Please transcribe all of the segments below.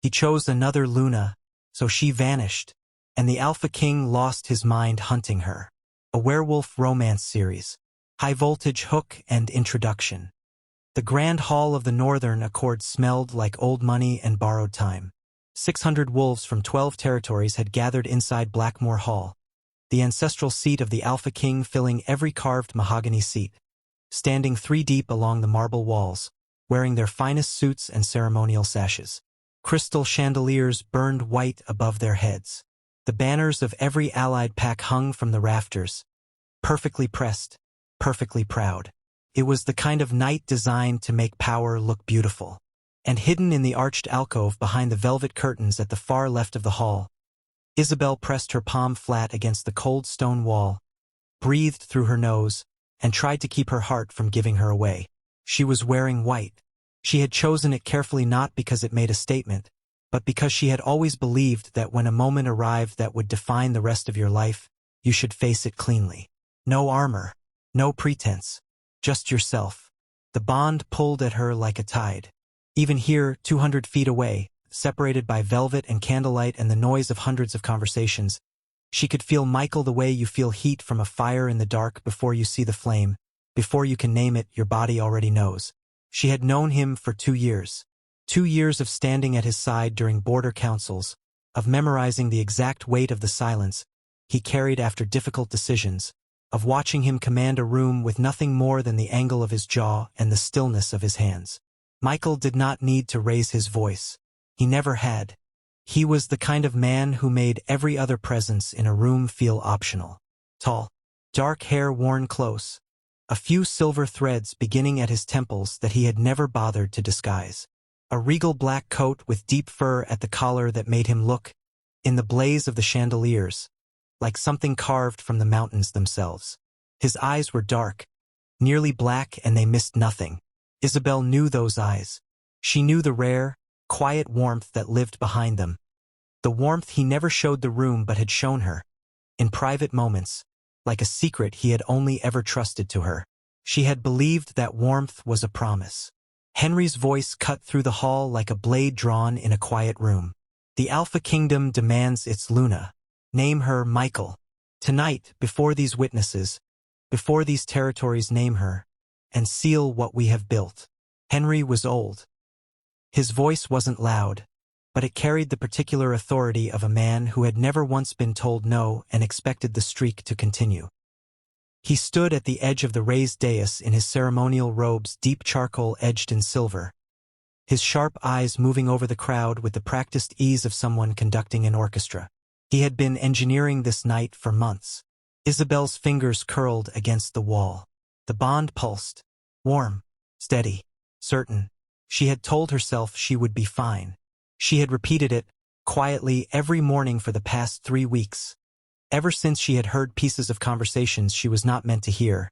He chose another Luna, so she vanished, and the Alpha King lost his mind hunting her. A werewolf romance series. High voltage hook and introduction. The grand hall of the Northern Accord smelled like old money and borrowed time. 600 wolves from 12 territories had gathered inside Blackmore Hall, the ancestral seat of the Alpha King filling every carved mahogany seat, standing 3 deep along the marble walls, wearing their finest suits and ceremonial sashes. Crystal chandeliers burned white above their heads. The banners of every allied pack hung from the rafters, perfectly pressed, perfectly proud. It was the kind of night designed to make power look beautiful. And hidden in the arched alcove behind the velvet curtains at the far left of the hall, Isabel pressed her palm flat against the cold stone wall, breathed through her nose, and tried to keep her heart from giving her away. She was wearing white. She had chosen it carefully not because it made a statement, but because she had always believed that when a moment arrived that would define the rest of your life, you should face it cleanly. No armor, no pretense, just yourself. The bond pulled at her like a tide. Even here, 200 feet away, separated by velvet and candlelight and the noise of hundreds of conversations, she could feel Michael the way you feel heat from a fire in the dark before you see the flame, before you can name it, your body already knows. She had known him for 2 years. 2 years of standing at his side during border councils, of memorizing the exact weight of the silence he carried after difficult decisions, of watching him command a room with nothing more than the angle of his jaw and the stillness of his hands. Michael did not need to raise his voice. He never had. He was the kind of man who made every other presence in a room feel optional. Tall, dark hair worn close, a few silver threads beginning at his temples that he had never bothered to disguise. A regal black coat with deep fur at the collar that made him look, in the blaze of the chandeliers, like something carved from the mountains themselves. His eyes were dark, nearly black, and they missed nothing. Isabel knew those eyes. She knew the rare, quiet warmth that lived behind them. The warmth he never showed the room but had shown her, in private moments, like a secret he had only ever trusted to her. She had believed that warmth was a promise. Henry's voice cut through the hall like a blade drawn in a quiet room. The Alpha Kingdom demands its Luna. Name her Michael. Tonight, before these witnesses, before these territories, name her, and seal what we have built. Henry was old. His voice wasn't loud, but it carried the particular authority of a man who had never once been told no and expected the streak to continue. He stood at the edge of the raised dais in his ceremonial robes, deep charcoal edged in silver, his sharp eyes moving over the crowd with the practiced ease of someone conducting an orchestra. He had been engineering this night for months. Isabel's fingers curled against the wall. The bond pulsed, warm, steady, certain. She had told herself she would be fine. She had repeated it, quietly, every morning for the past 3 weeks. Ever since she had heard pieces of conversations she was not meant to hear,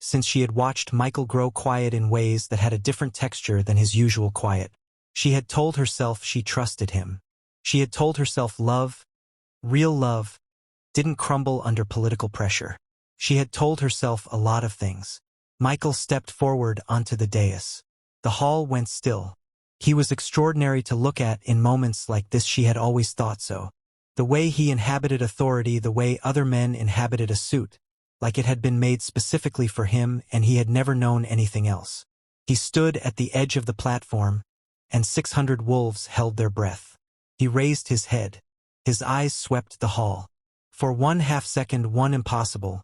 since she had watched Michael grow quiet in ways that had a different texture than his usual quiet. She had told herself she trusted him. She had told herself love, real love, didn't crumble under political pressure. She had told herself a lot of things. Michael stepped forward onto the dais. The hall went still. He was extraordinary to look at in moments like this. She had always thought so. The way he inhabited authority, the way other men inhabited a suit, like it had been made specifically for him and he had never known anything else. He stood at the edge of the platform, and 600 wolves held their breath. He raised his head. His eyes swept the hall. For 1/2 second, one impossible,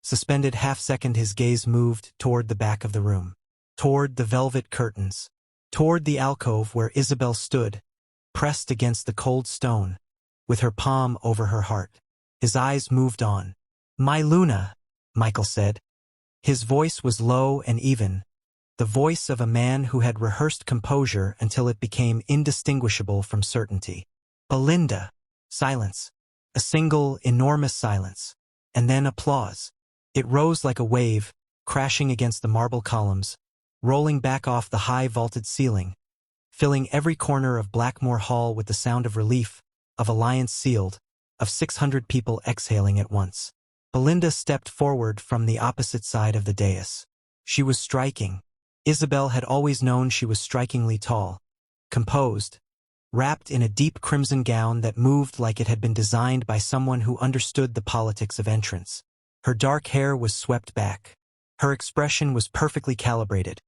suspended half-second, his gaze moved toward the back of the room, toward the velvet curtains, toward the alcove where Isabel stood, pressed against the cold stone, with her palm over her heart. His eyes moved on. "My Luna," Michael said. His voice was low and even, the voice of a man who had rehearsed composure until it became indistinguishable from certainty. "Belinda." Silence. A single, enormous silence. And then applause. It rose like a wave, crashing against the marble columns, rolling back off the high vaulted ceiling, filling every corner of Blackmore Hall with the sound of relief, of alliance sealed, of 600 people exhaling at once. Belinda stepped forward from the opposite side of the dais. She was striking. Isabel had always known she was strikingly tall, composed, wrapped in a deep crimson gown that moved like it had been designed by someone who understood the politics of entrance. Her dark hair was swept back. Her expression was perfectly calibrated.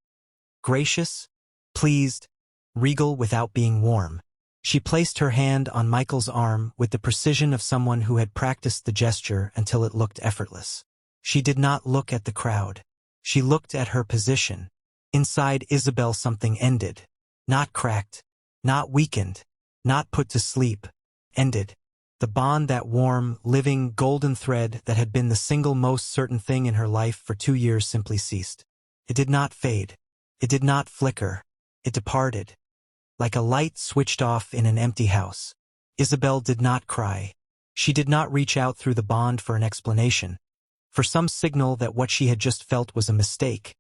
Gracious, pleased, regal without being warm. She placed her hand on Michael's arm with the precision of someone who had practiced the gesture until it looked effortless. She did not look at the crowd. She looked at her position. Inside Isabel something ended. Not cracked, not weakened, not put to sleep. Ended. The bond, that warm, living, golden thread that had been the single most certain thing in her life for 2 years, simply ceased. It did not fade. It did not flicker. It departed. Like a light switched off in an empty house. Isabel did not cry. She did not reach out through the bond for an explanation, for some signal that what she had just felt was a mistake,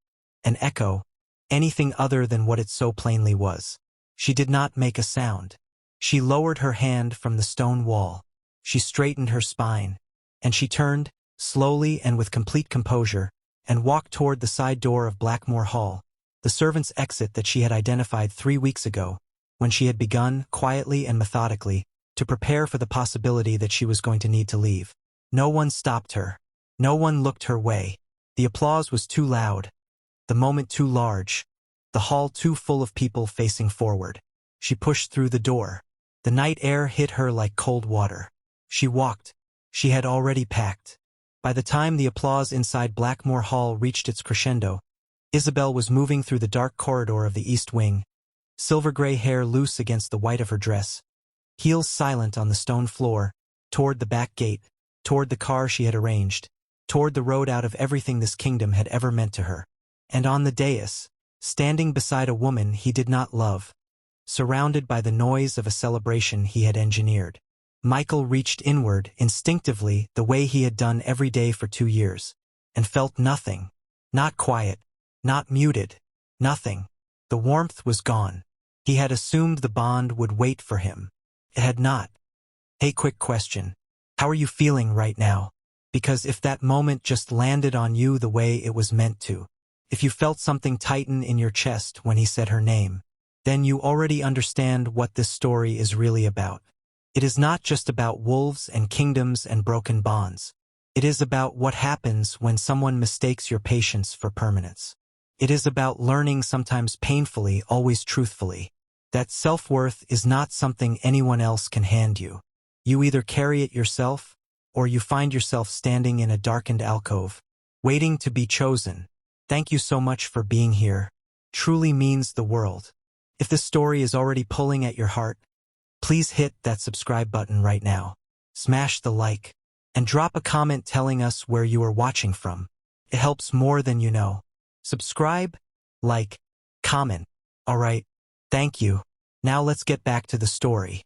an echo, anything other than what it so plainly was. She did not make a sound. She lowered her hand from the stone wall. She straightened her spine, and she turned, slowly and with complete composure, and walked toward the side door of Blackmore Hall, the servants' exit that she had identified 3 weeks ago, when she had begun, quietly and methodically, to prepare for the possibility that she was going to need to leave. No one stopped her. No one looked her way. The applause was too loud, the moment too large, the hall too full of people facing forward. She pushed through the door. The night air hit her like cold water. She walked. She had already packed. By the time the applause inside Blackmore Hall reached its crescendo, Isabel was moving through the dark corridor of the East Wing, silver-gray hair loose against the white of her dress, heels silent on the stone floor, toward the back gate, toward the car she had arranged, toward the road out of everything this kingdom had ever meant to her. And on the dais, standing beside a woman he did not love, surrounded by the noise of a celebration he had engineered, Michael reached inward instinctively the way he had done every day for 2 years, and felt nothing. Not quiet, not muted, nothing. The warmth was gone. He had assumed the bond would wait for him. It had not. Hey, quick question. How are you feeling right now? Because if that moment just landed on you the way it was meant to, if you felt something tighten in your chest when he said her name, then you already understand what this story is really about. It is not just about wolves and kingdoms and broken bonds. It is about what happens when someone mistakes your patience for permanence. It is about learning, sometimes painfully, always truthfully, that self-worth is not something anyone else can hand you. You either carry it yourself, or you find yourself standing in a darkened alcove, waiting to be chosen. Thank you so much for being here. Truly means the world. If this story is already pulling at your heart, please hit that subscribe button right now. Smash the like, and drop a comment telling us where you are watching from. It helps more than you know. Subscribe, like, comment. Alright, thank you. Now let's get back to the story.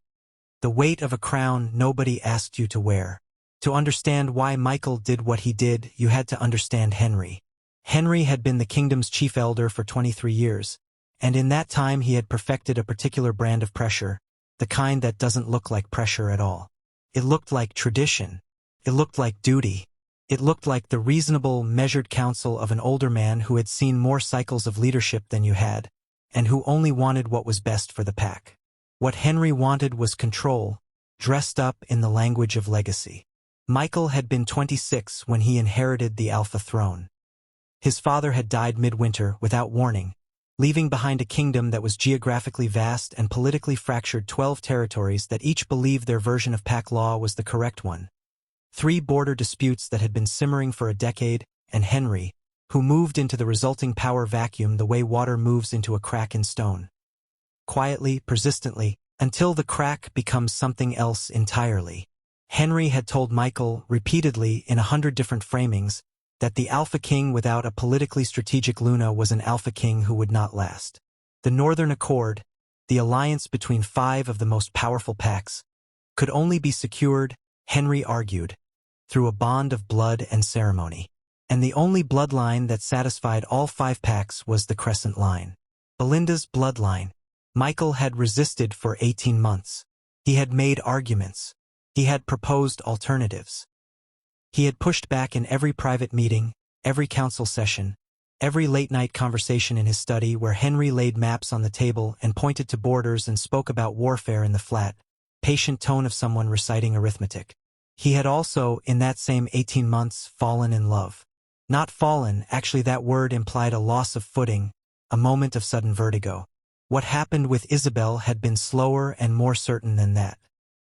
The weight of a crown nobody asked you to wear. To understand why Michael did what he did, you had to understand Henry. Henry had been the kingdom's chief elder for 23 years, and in that time he had perfected a particular brand of pressure, the kind that doesn't look like pressure at all. It looked like tradition. It looked like duty. It looked like the reasonable, measured counsel of an older man who had seen more cycles of leadership than you had, and who only wanted what was best for the pack. What Henry wanted was control, dressed up in the language of legacy. Michael had been 26 when he inherited the Alpha throne. His father had died midwinter without warning, leaving behind a kingdom that was geographically vast and politically fractured, 12 territories that each believed their version of pack law was the correct one. 3 border disputes that had been simmering for a decade, and Henry, who moved into the resulting power vacuum the way water moves into a crack in stone. Quietly, persistently, until the crack becomes something else entirely. Henry had told Michael repeatedly in 100 different framings that the Alpha King without a politically strategic Luna was an Alpha King who would not last. The Northern Accord, the alliance between 5 of the most powerful packs, could only be secured, Henry argued, through a bond of blood and ceremony. And the only bloodline that satisfied all 5 packs was the Crescent Line. Belinda's bloodline. Michael had resisted for 18 months. He had made arguments. He had proposed alternatives. He had pushed back in every private meeting, every council session, Every late-night conversation in his study where Henry laid maps on the table and pointed to borders and spoke about warfare in the flat, patient tone of someone reciting arithmetic. He had also, in that same 18 months, fallen in love. Not fallen, actually that word implied a loss of footing, a moment of sudden vertigo. What happened with Isabel had been slower and more certain than that.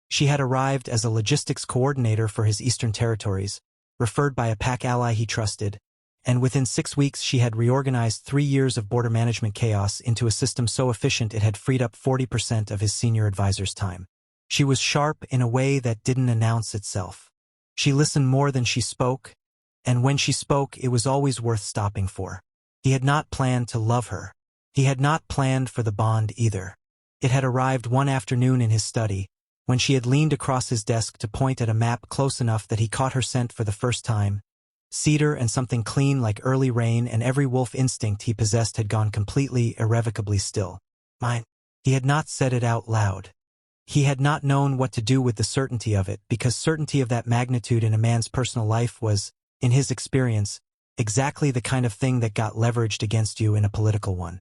She had arrived as a logistics coordinator for his eastern territories, referred by a pack ally he trusted, and within 6 weeks she had reorganized 3 years of border management chaos into a system so efficient it had freed up 40% of his senior advisor's time. She was sharp in a way that didn't announce itself. She listened more than she spoke, and when she spoke it was always worth stopping for. He had not planned to love her. He had not planned for the bond either. It had arrived one afternoon in his study, when she had leaned across his desk to point at a map close enough that he caught her scent for the first time. Cedar and something clean like early rain, and every wolf instinct he possessed had gone completely, irrevocably still. Mine. He had not said it out loud. He had not known what to do with the certainty of it, because certainty of that magnitude in a man's personal life was, in his experience, exactly the kind of thing that got leveraged against you in a political one.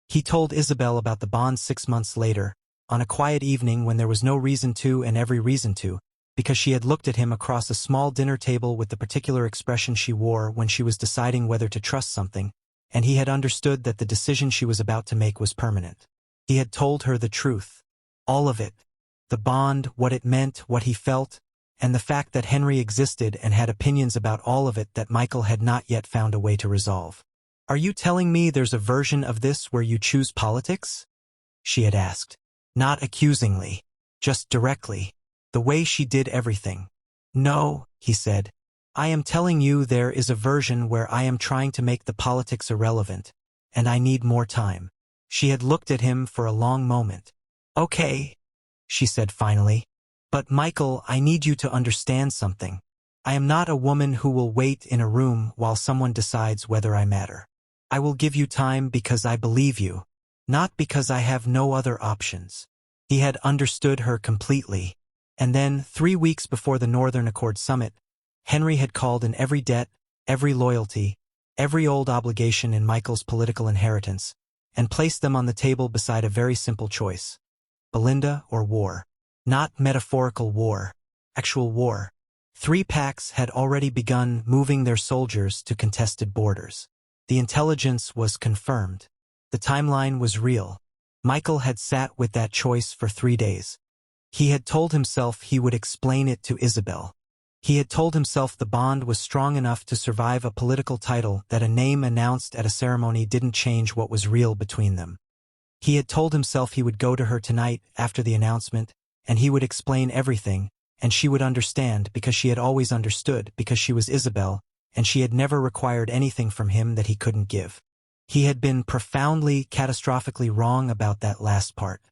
He told Isabel about the bond 6 months later, on a quiet evening when there was no reason to and every reason to, because she had looked at him across a small dinner table with the particular expression she wore when she was deciding whether to trust something, and he had understood that the decision she was about to make was permanent. He had told her the truth. All of it. The bond, what it meant, what he felt, and the fact that Henry existed and had opinions about all of it that Michael had not yet found a way to resolve. "Are you telling me there's a version of this where you choose politics?" she had asked. Not accusingly, just directly, the way she did everything. "No," he said. "I am telling you there is a version where I am trying to make the politics irrelevant, and I need more time." She had looked at him for a long moment. "Okay," she said finally. "But Michael, I need you to understand something. I am not a woman who will wait in a room while someone decides whether I matter. I will give you time because I believe you, not because I have no other options." He had understood her completely. And then, 3 weeks before the Northern Accord Summit, Henry had called in every debt, every loyalty, every old obligation in Michael's political inheritance, and placed them on the table beside a very simple choice. Belinda or war. Not metaphorical war. Actual war. 3 packs had already begun moving their soldiers to contested borders. The intelligence was confirmed. The timeline was real. Michael had sat with that choice for 3 days. He had told himself he would explain it to Isabel. He had told himself the bond was strong enough to survive a political title, that a name announced at a ceremony didn't change what was real between them. He had told himself he would go to her tonight after the announcement, and he would explain everything, and she would understand because she had always understood, because she was Isabel, and she had never required anything from him that he couldn't give. He had been profoundly, catastrophically wrong about that last part.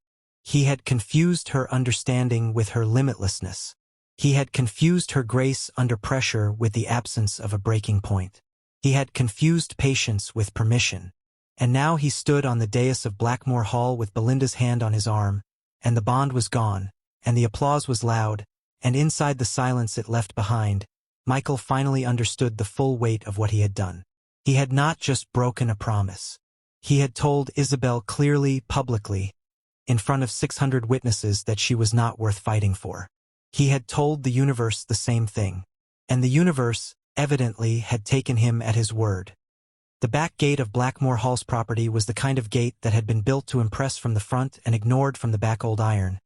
He had confused her understanding with her limitlessness. He had confused her grace under pressure with the absence of a breaking point. He had confused patience with permission. And now he stood on the dais of Blackmore Hall with Belinda's hand on his arm, and the bond was gone, and the applause was loud, and inside the silence it left behind, Michael finally understood the full weight of what he had done. He had not just broken a promise. He had told Isabel clearly, publicly, in front of 600 witnesses, that she was not worth fighting for. He had told the universe the same thing. And the universe, evidently, had taken him at his word. The back gate of Blackmore Hall's property was the kind of gate that had been built to impress from the front and ignored from the back. Old iron,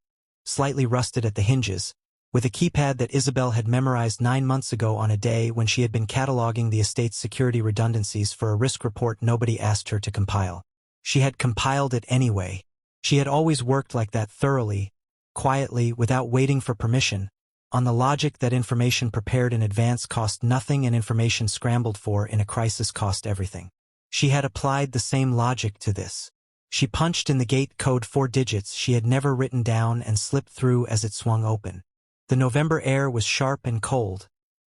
slightly rusted at the hinges, with a keypad that Isabel had memorized 9 months ago on a day when she had been cataloging the estate's security redundancies for a risk report nobody asked her to compile. She had compiled it anyway. She had always worked like that, thoroughly, quietly, without waiting for permission, on the logic that information prepared in advance cost nothing and information scrambled for in a crisis cost everything. She had applied the same logic to this. She punched in the gate code 4 digits she had never written down and slipped through as it swung open. The November air was sharp and cold,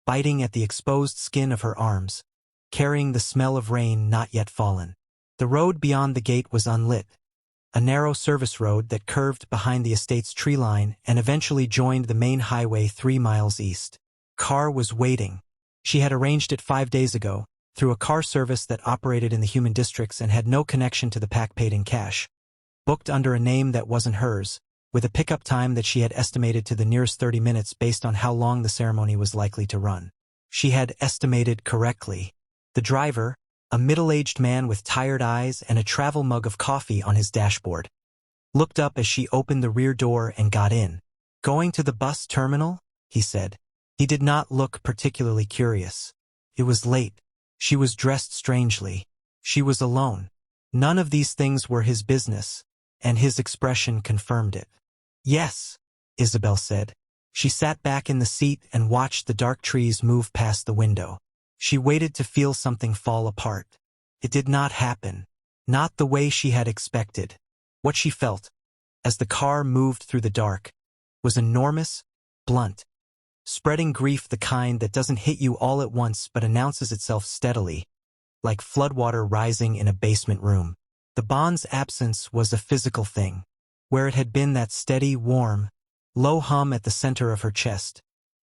biting at the exposed skin of her arms, carrying the smell of rain not yet fallen. The road beyond the gate was unlit, a narrow service road that curved behind the estate's tree line and eventually joined the main highway 3 miles east. Car was waiting. She had arranged it 5 days ago, through a car service that operated in the human districts and had no connection to the pack paid in cash. Booked under a name that wasn't hers, with a pickup time that she had estimated to the nearest 30 minutes based on how long the ceremony was likely to run. She had estimated correctly. The driver, a middle-aged man with tired eyes and a travel mug of coffee on his dashboard, looked up as she opened the rear door and got in. "Going to the bus terminal?" he said. He did not look particularly curious. It was late. She was dressed strangely. She was alone. None of these things were his business, and his expression confirmed it. "Yes," Isabel said. She sat back in the seat and watched the dark trees move past the window. She waited to feel something fall apart. It did not happen. Not the way she had expected. What she felt, as the car moved through the dark, was enormous, blunt, spreading grief, the kind that doesn't hit you all at once but announces itself steadily, like floodwater rising in a basement room. The bond's absence was a physical thing. Where it had been that steady, warm, low hum at the center of her chest,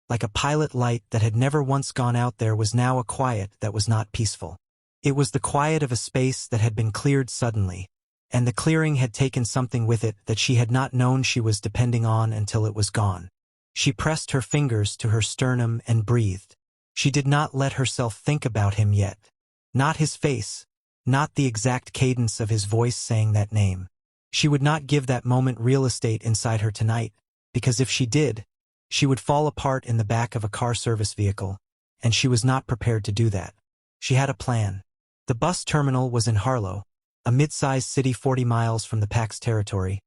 like a pilot light that had never once gone out, there was now a quiet that was not peaceful. It was the quiet of a space that had been cleared suddenly, and the clearing had taken something with it that she had not known she was depending on until it was gone. She pressed her fingers to her sternum and breathed. She did not let herself think about him yet. Not his face, not the exact cadence of his voice saying that name. She would not give that moment real estate inside her tonight, because if she did, she would fall apart in the back of a car service vehicle, and she was not prepared to do that. She had a plan. The bus terminal was in Harlow, a mid-sized city 40 miles from the PAC's territory,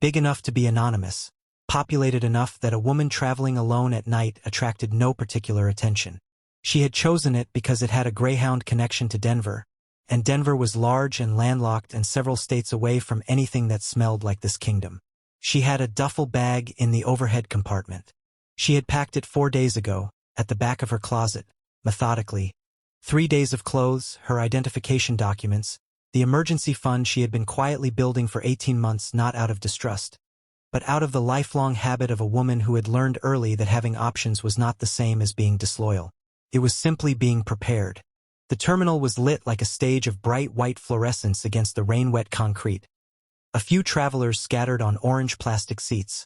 big enough to be anonymous, populated enough that a woman traveling alone at night attracted no particular attention. She had chosen it because it had a Greyhound connection to Denver, and Denver was large and landlocked and several states away from anything that smelled like this kingdom. She had a duffel bag in the overhead compartment. She had packed it 4 days ago, at the back of her closet, methodically. 3 days of clothes, her identification documents, the emergency fund she had been quietly building for 18 months, not out of distrust, but out of the lifelong habit of a woman who had learned early that having options was not the same as being disloyal. It was simply being prepared. The terminal was lit like a stage of bright white fluorescence against the rain-wet concrete. A few travelers scattered on orange plastic seats.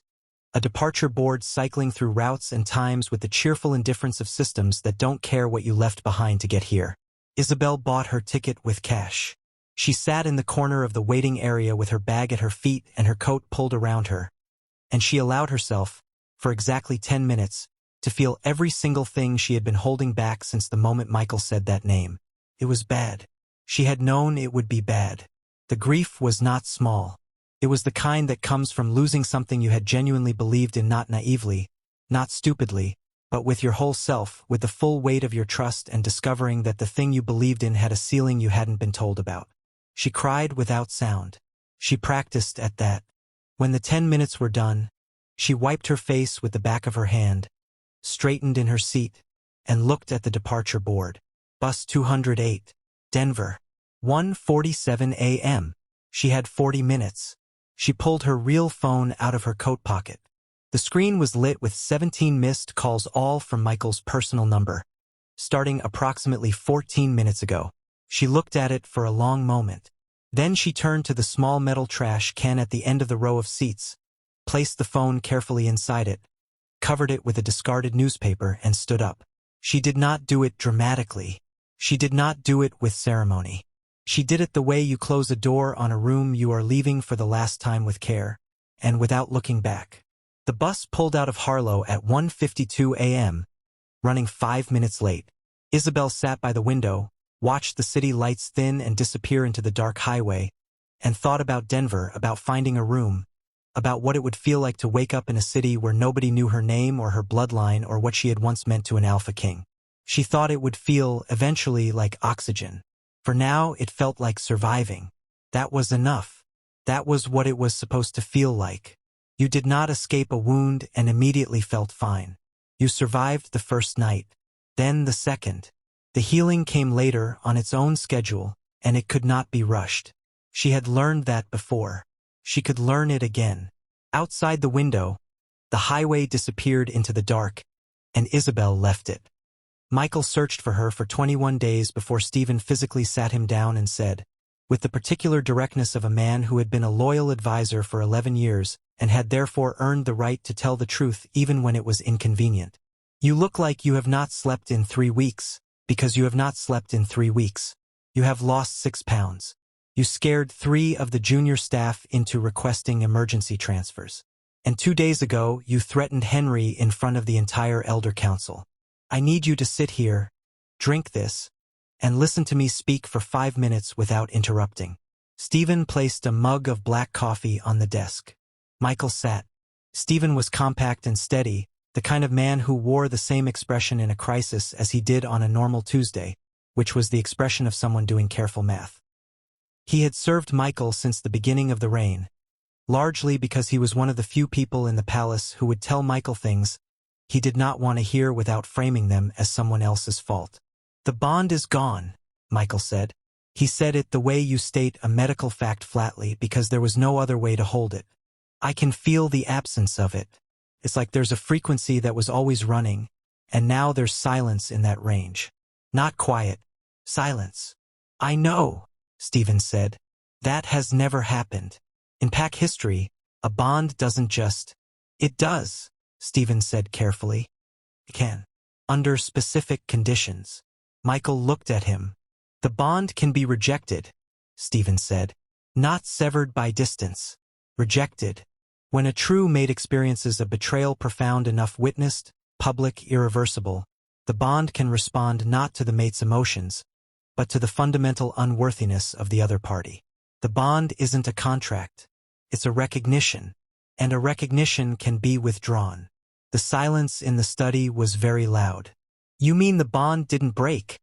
A departure board cycling through routes and times with the cheerful indifference of systems that don't care what you left behind to get here. Isabel bought her ticket with cash. She sat in the corner of the waiting area with her bag at her feet and her coat pulled around her, and she allowed herself, for exactly 10 minutes, to feel every single thing she had been holding back since the moment Michael said that name. It was bad. She had known it would be bad. The grief was not small. It was the kind that comes from losing something you had genuinely believed in, not naively, not stupidly, but with your whole self, with the full weight of your trust, and discovering that the thing you believed in had a ceiling you hadn't been told about. She cried without sound. She practiced at that. When the 10 minutes were done, she wiped her face with the back of her hand, straightened in her seat, and looked at the departure board. Bus 208, Denver. 1:47 a.m. She had 40 minutes. She pulled her real phone out of her coat pocket. The screen was lit with 17 missed calls, all from Michael's personal number, starting approximately 14 minutes ago. She looked at it for a long moment. Then she turned to the small metal trash can at the end of the row of seats, placed the phone carefully inside it, covered it with a discarded newspaper, and stood up. She did not do it dramatically. She did not do it with ceremony. She did it the way you close a door on a room you are leaving for the last time, with care, and without looking back. The bus pulled out of Harlow at 1:52 a.m., running 5 minutes late. Isabel sat by the window, watched the city lights thin and disappear into the dark highway, and thought about Denver, about finding a room, about what it would feel like to wake up in a city where nobody knew her name or her bloodline or what she had once meant to an alpha king. She thought it would feel, eventually, like oxygen. For now, it felt like surviving. That was enough. That was what it was supposed to feel like. You did not escape a wound and immediately felt fine. You survived the first night, then the second. The healing came later on its own schedule, and it could not be rushed. She had learned that before. She could learn it again. Outside the window, the highway disappeared into the dark, and Isabel left it. Michael searched for her for 21 days before Stephen physically sat him down and said, with the particular directness of a man who had been a loyal advisor for 11 years and had therefore earned the right to tell the truth even when it was inconvenient. You look like you have not slept in 3 weeks, because you have not slept in 3 weeks. You have lost 6 pounds. You scared 3 of the junior staff into requesting emergency transfers. And 2 days ago, you threatened Henry in front of the entire elder council. I need you to sit here, drink this, and listen to me speak for 5 minutes without interrupting. Stephen placed a mug of black coffee on the desk. Michael sat. Stephen was compact and steady, the kind of man who wore the same expression in a crisis as he did on a normal Tuesday, which was the expression of someone doing careful math. He had served Michael since the beginning of the reign, largely because he was one of the few people in the palace who would tell Michael things he did not want to hear without framing them as someone else's fault. The bond is gone, Michael said. He said it the way you state a medical fact flatly because there was no other way to hold it. I can feel the absence of it. It's like there's a frequency that was always running, and now there's silence in that range. Not quiet. Silence. I know, Stephen said. That has never happened. In PAC history, a bond doesn't just... It does, Stephen said carefully. It can. Under specific conditions. Michael looked at him. The bond can be rejected, Stephen said. Not severed by distance. Rejected. When a true mate experiences a betrayal profound enough witnessed, public, irreversible, the bond can respond not to the mate's emotions, but to the fundamental unworthiness of the other party. The bond isn't a contract. It's a recognition, and a recognition can be withdrawn. The silence in the study was very loud. You mean the bond didn't break?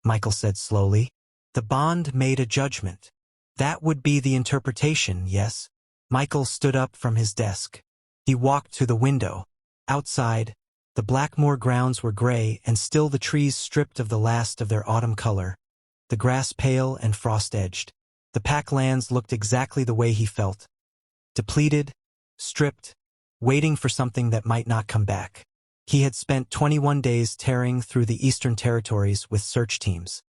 Michael said slowly. The bond made a judgment. That would be the interpretation, yes? Michael stood up from his desk. He walked to the window. Outside, the Blackmore grounds were gray and still the trees stripped of the last of their autumn color, the grass pale and frost-edged. The PAC lands looked exactly the way he felt. Depleted, stripped, waiting for something that might not come back. He had spent 21 days tearing through the Eastern Territories with search teams.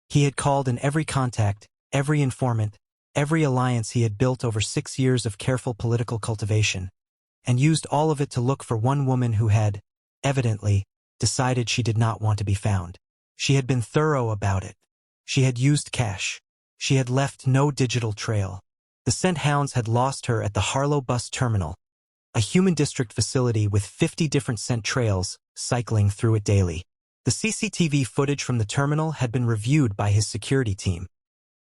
He had called in every contact, every informant, every alliance he had built over 6 years of careful political cultivation, and used all of it to look for one woman who had, evidently, decided she did not want to be found. She had been thorough about it. She had used cash. She had left no digital trail. The scent hounds had lost her at the Harlow bus terminal, a human district facility with 50 different scent trails cycling through it daily. The CCTV footage from the terminal had been reviewed by his security team.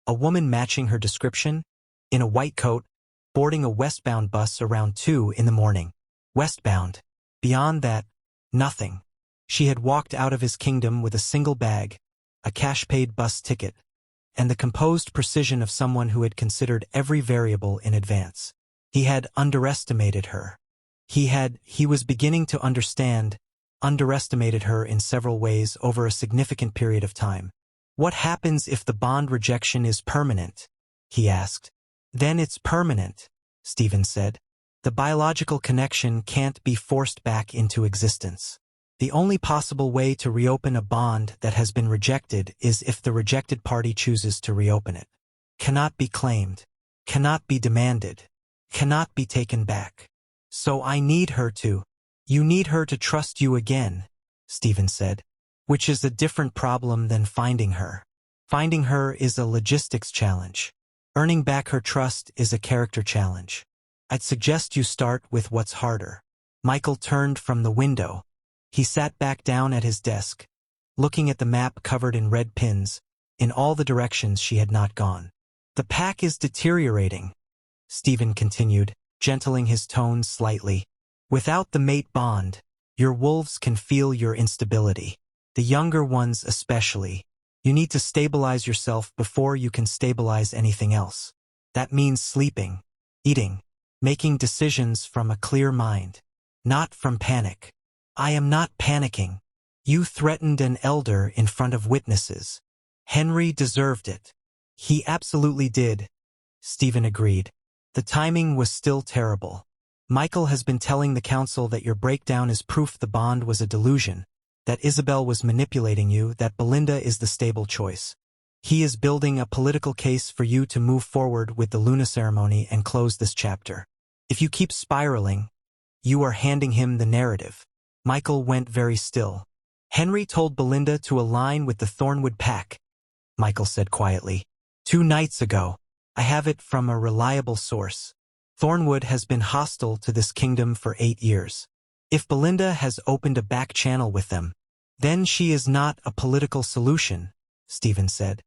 A woman matching her description, in a white coat, boarding a westbound bus around 2 in the morning. Westbound. Beyond that, nothing. She had walked out of his kingdom with a single bag, a cash-paid bus ticket, and the composed precision of someone who had considered every variable in advance. He had underestimated her. He was beginning to underestimated her in several ways over a significant period of time. What happens if the bond rejection is permanent? He asked. Then it's permanent, Stephen said. The biological connection can't be forced back into existence. The only possible way to reopen a bond that has been rejected is if the rejected party chooses to reopen it. Cannot be claimed. Cannot be demanded. Cannot be taken back. So I need her to. You need her to trust you again, Stephen said, which is a different problem than finding her. Finding her is a logistics challenge. Earning back her trust is a character challenge. I'd suggest you start with what's harder. Michael turned from the window. He sat back down at his desk, looking at the map covered in red pins, in all the directions she had not gone. The PAC is deteriorating, Stephen continued, gentling his tone slightly. Without the mate bond, your wolves can feel your instability. The younger ones especially. You need to stabilize yourself before you can stabilize anything else. That means sleeping, eating, making decisions from a clear mind, not from panic. I am not panicking. You threatened an elder in front of witnesses. Henry deserved it. He absolutely did, Stephen agreed. The timing was still terrible. Michael has been telling the council that your breakdown is proof the bond was a delusion, That Isabel was manipulating you, that Belinda is the stable choice. He is building a political case for you to move forward with the Luna ceremony and close this chapter. If you keep spiraling, you are handing him the narrative. Michael went very still. Henry told Belinda to align with the Thornwood pack, Michael said quietly. 2 nights ago. I have it from a reliable source. Thornwood has been hostile to this kingdom for 8 years. If Belinda has opened a back channel with them, then she is not a political solution, Stephen said.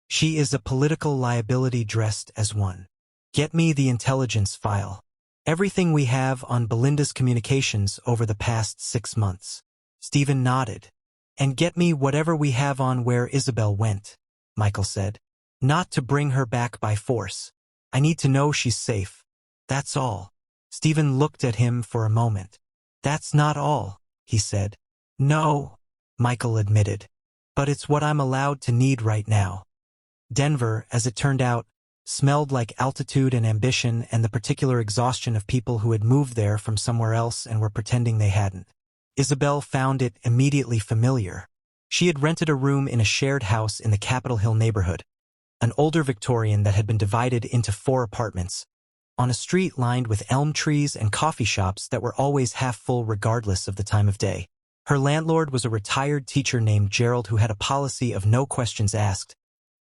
She is a political liability dressed as one. Get me the intelligence file. Everything we have on Belinda's communications over the past 6 months. Stephen nodded. And get me whatever we have on where Isabel went, Michael said. Not to bring her back by force. I need to know she's safe. That's all. Stephen looked at him for a moment. That's not all, he said. No, Michael admitted. But it's what I'm allowed to need right now. Denver, as it turned out, smelled like altitude and ambition and the particular exhaustion of people who had moved there from somewhere else and were pretending they hadn't. Isabel found it immediately familiar. She had rented a room in a shared house in the Capitol Hill neighborhood, an older Victorian that had been divided into 4 apartments, on a street lined with elm trees and coffee shops that were always half full regardless of the time of day. Her landlord was a retired teacher named Gerald who had a policy of no questions asked,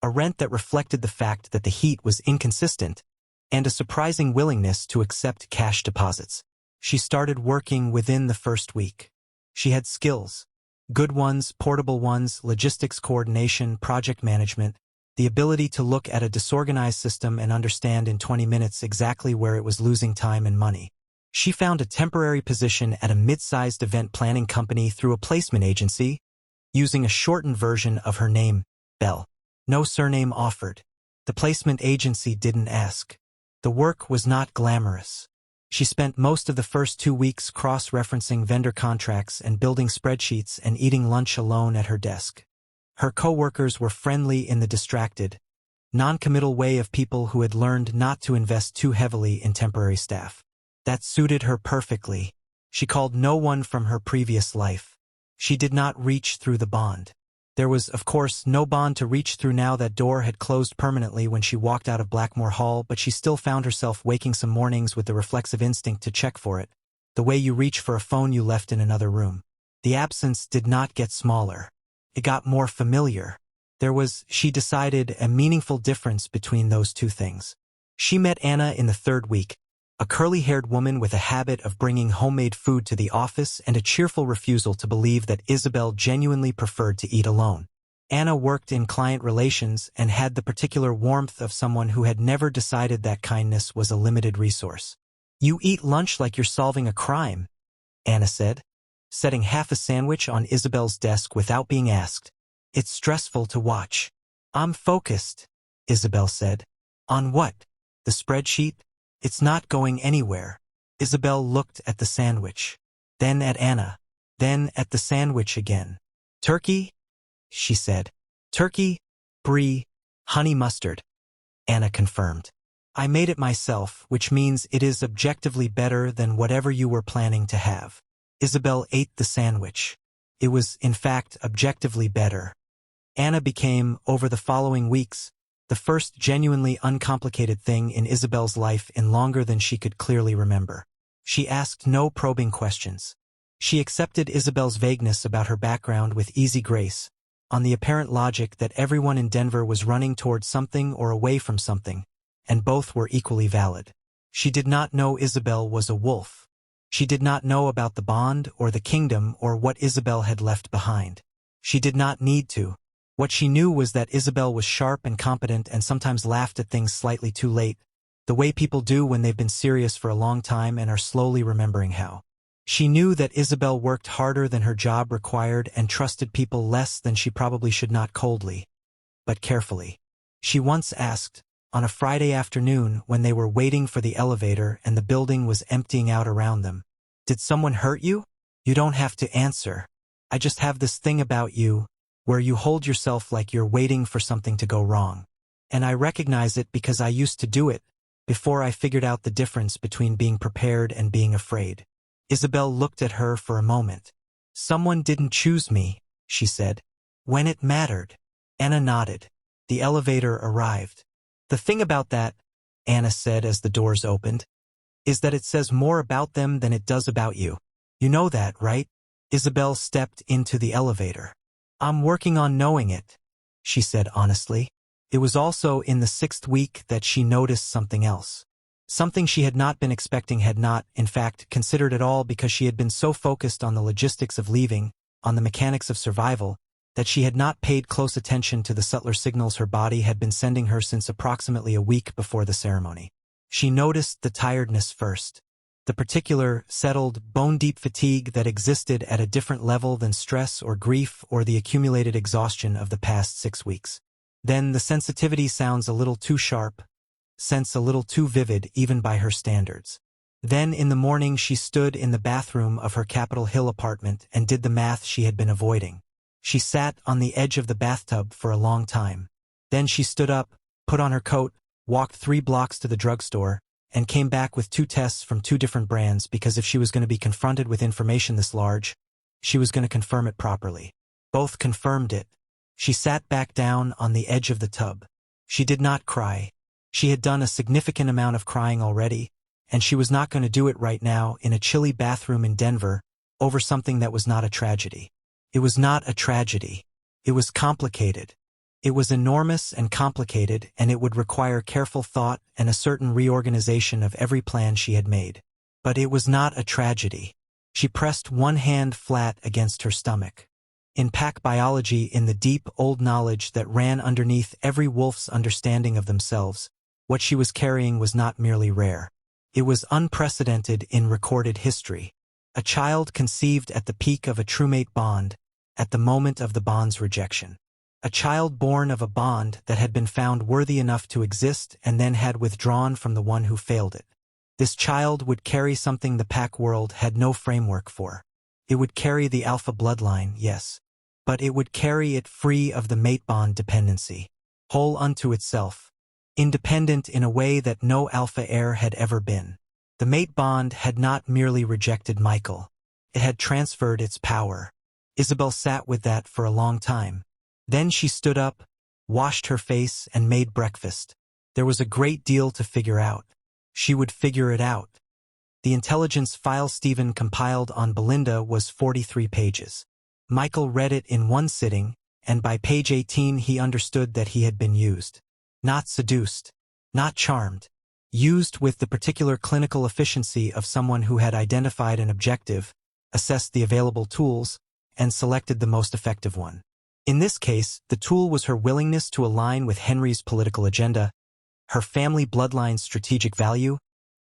a rent that reflected the fact that the heat was inconsistent, and a surprising willingness to accept cash deposits. She started working within the first week. She had skills, good ones, portable ones, logistics coordination, project management, the ability to look at a disorganized system and understand in 20 minutes exactly where it was losing time and money. She found a temporary position at a mid-sized event planning company through a placement agency, using a shortened version of her name, Belle. No surname offered. The placement agency didn't ask. The work was not glamorous. She spent most of the first 2 weeks cross-referencing vendor contracts and building spreadsheets and eating lunch alone at her desk. Her co-workers were friendly in the distracted, non-committal way of people who had learned not to invest too heavily in temporary staff. That suited her perfectly. She called no one from her previous life. She did not reach through the bond. There was, of course, no bond to reach through now that door had closed permanently when she walked out of Blackmore Hall, but she still found herself waking some mornings with the reflexive instinct to check for it, the way you reach for a phone you left in another room. The absence did not get smaller. It got more familiar. There was, she decided, a meaningful difference between those 2 things. She met Anna in the 3rd week, a curly-haired woman with a habit of bringing homemade food to the office and a cheerful refusal to believe that Isabel genuinely preferred to eat alone. Anna worked in client relations and had the particular warmth of someone who had never decided that kindness was a limited resource. You eat lunch like you're solving a crime, Anna said, setting half a sandwich on Isabel's desk without being asked. It's stressful to watch. I'm focused, Isabel said. On what? The spreadsheet? It's not going anywhere. Isabel looked at the sandwich, then at Anna, then at the sandwich again. Turkey? She said. Turkey, brie, honey mustard. Anna confirmed. I made it myself, which means it is objectively better than whatever you were planning to have. Isabel ate the sandwich. It was, in fact, objectively better. Anna became, over the following weeks, the first genuinely uncomplicated thing in Isabel's life in longer than she could clearly remember. She asked no probing questions. She accepted Isabel's vagueness about her background with easy grace, on the apparent logic that everyone in Denver was running towards something or away from something, and both were equally valid. She did not know Isabel was a wolf. She did not know about the bond or the kingdom or what Isabel had left behind. She did not need to. What she knew was that Isabel was sharp and competent and sometimes laughed at things slightly too late, the way people do when they've been serious for a long time and are slowly remembering how. She knew that Isabel worked harder than her job required and trusted people less than she probably should, not coldly, but carefully. She once asked, on a Friday afternoon when they were waiting for the elevator and the building was emptying out around them, "Did someone hurt you?" "You don't have to answer. I just have this thing about you, where you hold yourself like you're waiting for something to go wrong. And I recognize it because I used to do it, before I figured out the difference between being prepared and being afraid." Isabel looked at her for a moment. Someone didn't choose me, she said. When it mattered. Anna nodded. The elevator arrived. The thing about that, Anna said as the doors opened, is that it says more about them than it does about you. You know that, right? Isabel stepped into the elevator. I'm working on knowing it, she said honestly. It was also in the 6th week that she noticed something else. Something she had not been expecting, had not, in fact, considered at all, because she had been so focused on the logistics of leaving, on the mechanics of survival, that she had not paid close attention to the subtler signals her body had been sending her since approximately a week before the ceremony. She noticed the tiredness first. The particular, settled, bone-deep fatigue that existed at a different level than stress or grief or the accumulated exhaustion of the past 6 weeks. Then the sensitivity sounds a little too sharp, sense a little too vivid even by her standards. Then in the morning she stood in the bathroom of her Capitol Hill apartment and did the math she had been avoiding. She sat on the edge of the bathtub for a long time. Then she stood up, put on her coat, walked 3 blocks to the drugstore, and came back with 2 tests from 2 different brands, because if she was going to be confronted with information this large, she was going to confirm it properly. Both confirmed it. She sat back down on the edge of the tub. She did not cry. She had done a significant amount of crying already, and she was not going to do it right now in a chilly bathroom in Denver over something that was not a tragedy. It was not a tragedy. It was complicated. It was enormous and complicated, and it would require careful thought and a certain reorganization of every plan she had made. But it was not a tragedy. She pressed one hand flat against her stomach. In pack biology, in the deep, old knowledge that ran underneath every wolf's understanding of themselves, what she was carrying was not merely rare. It was unprecedented in recorded history. A child conceived at the peak of a true-mate bond, at the moment of the bond's rejection. A child born of a bond that had been found worthy enough to exist and then had withdrawn from the one who failed it. This child would carry something the pack world had no framework for. It would carry the alpha bloodline, yes, but it would carry it free of the mate bond dependency, whole unto itself, independent in a way that no alpha heir had ever been. The mate bond had not merely rejected Michael. It had transferred its power. Isabel sat with that for a long time. Then she stood up, washed her face, and made breakfast. There was a great deal to figure out. She would figure it out. The intelligence file Stephen compiled on Belinda was 43 pages. Michael read it in one sitting, and by page 18 he understood that he had been used. Not seduced. Not charmed. Used with the particular clinical efficiency of someone who had identified an objective, assessed the available tools, and selected the most effective one. In this case, the tool was her willingness to align with Henry's political agenda, her family bloodline's strategic value,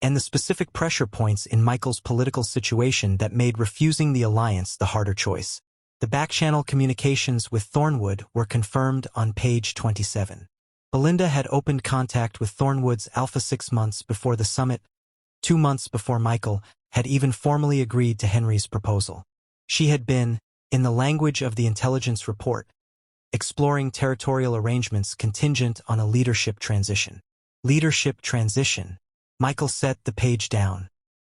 and the specific pressure points in Michael's political situation that made refusing the alliance the harder choice. The back-channel communications with Thornwood were confirmed on page 27. Belinda had opened contact with Thornwood's Alpha 6 months before the summit, 2 months before Michael had even formally agreed to Henry's proposal. She had been, in the language of the intelligence report, exploring territorial arrangements contingent on a leadership transition. Leadership transition. Michael set the page down.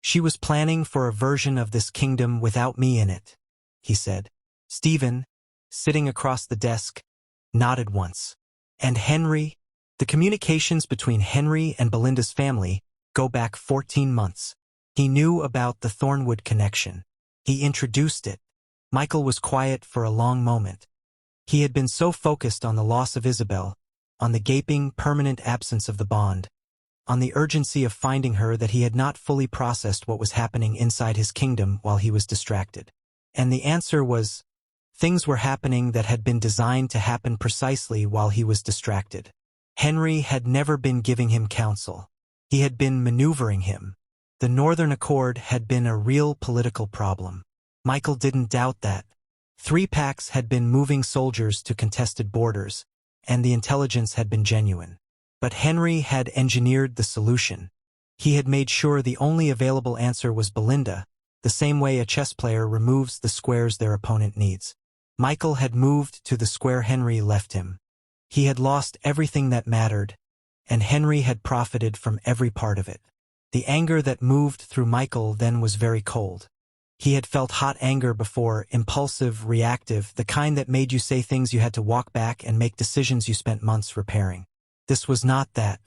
She was planning for a version of this kingdom without me in it, he said. Stephen, sitting across the desk, nodded once. And Henry? The communications between Henry and Belinda's family go back 14 months. He knew about the Thornwood connection. He introduced it. Michael was quiet for a long moment. He had been so focused on the loss of Isabel, on the gaping, permanent absence of the bond, on the urgency of finding her, that he had not fully processed what was happening inside his kingdom while he was distracted. And the answer was, things were happening that had been designed to happen precisely while he was distracted. Henry had never been giving him counsel. He had been maneuvering him. The Northern Accord had been a real political problem. Michael didn't doubt that. 3 packs had been moving soldiers to contested borders, and the intelligence had been genuine. But Henry had engineered the solution. He had made sure the only available answer was Belinda, the same way a chess player removes the squares their opponent needs. Michael had moved to the square Henry left him. He had lost everything that mattered, and Henry had profited from every part of it. The anger that moved through Michael then was very cold. He had felt hot anger before, impulsive, reactive, the kind that made you say things you had to walk back and make decisions you spent months repairing. This was not that.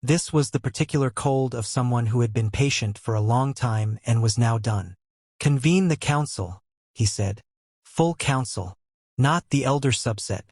This was the particular cold of someone who had been patient for a long time and was now done. "Convene the council," he said. "Full council. Not the elder subset.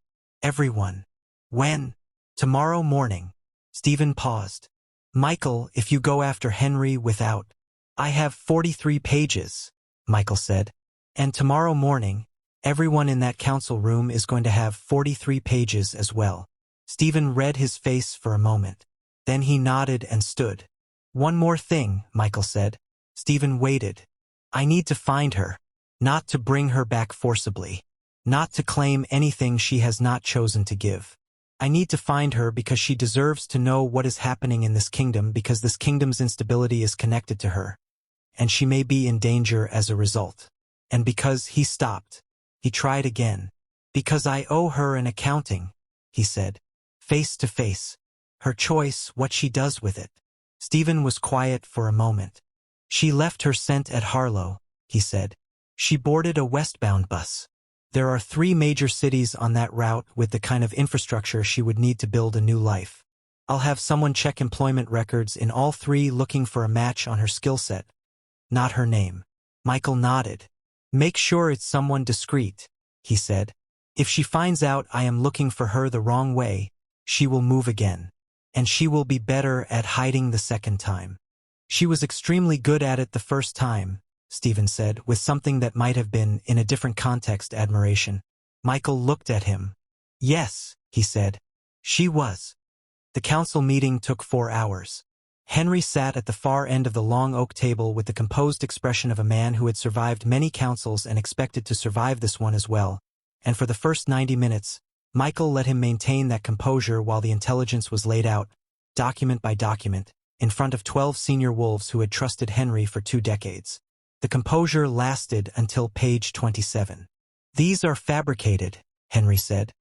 Everyone." "When?" "Tomorrow morning." Stephen paused. "Michael, if you go after Henry without—" "I have 43 pages," Michael said. "And tomorrow morning, everyone in that council room is going to have 43 pages as well." Stephen read his face for a moment. Then he nodded and stood. "One more thing," Michael said. Stephen waited. "I need to find her. Not to bring her back forcibly. Not to claim anything she has not chosen to give. I need to find her because she deserves to know what is happening in this kingdom, because this kingdom's instability is connected to her. And she may be in danger as a result. And because—" he stopped. He tried again. "Because I owe her an accounting," he said. "Face to face. Her choice, what she does with it." Stephen was quiet for a moment. "She left her scent at Harlow," he said. "She boarded a westbound bus. There are 3 major cities on that route with the kind of infrastructure she would need to build a new life. I'll have someone check employment records in all 3 looking for a match on her skill set. Not her name." Michael nodded. "Make sure it's someone discreet," he said. "If she finds out I am looking for her the wrong way, she will move again. And she will be better at hiding the second time." "She was extremely good at it the first time," Stephen said, with something that might have been, in a different context, admiration. Michael looked at him. "Yes," he said. "She was." The council meeting took 4 hours. Henry sat at the far end of the long oak table with the composed expression of a man who had survived many councils and expected to survive this one as well, and for the first 90 minutes, Michael let him maintain that composure while the intelligence was laid out, document by document, in front of 12 senior wolves who had trusted Henry for 2 decades. The composure lasted until page 27. "These are fabricated," Henry said.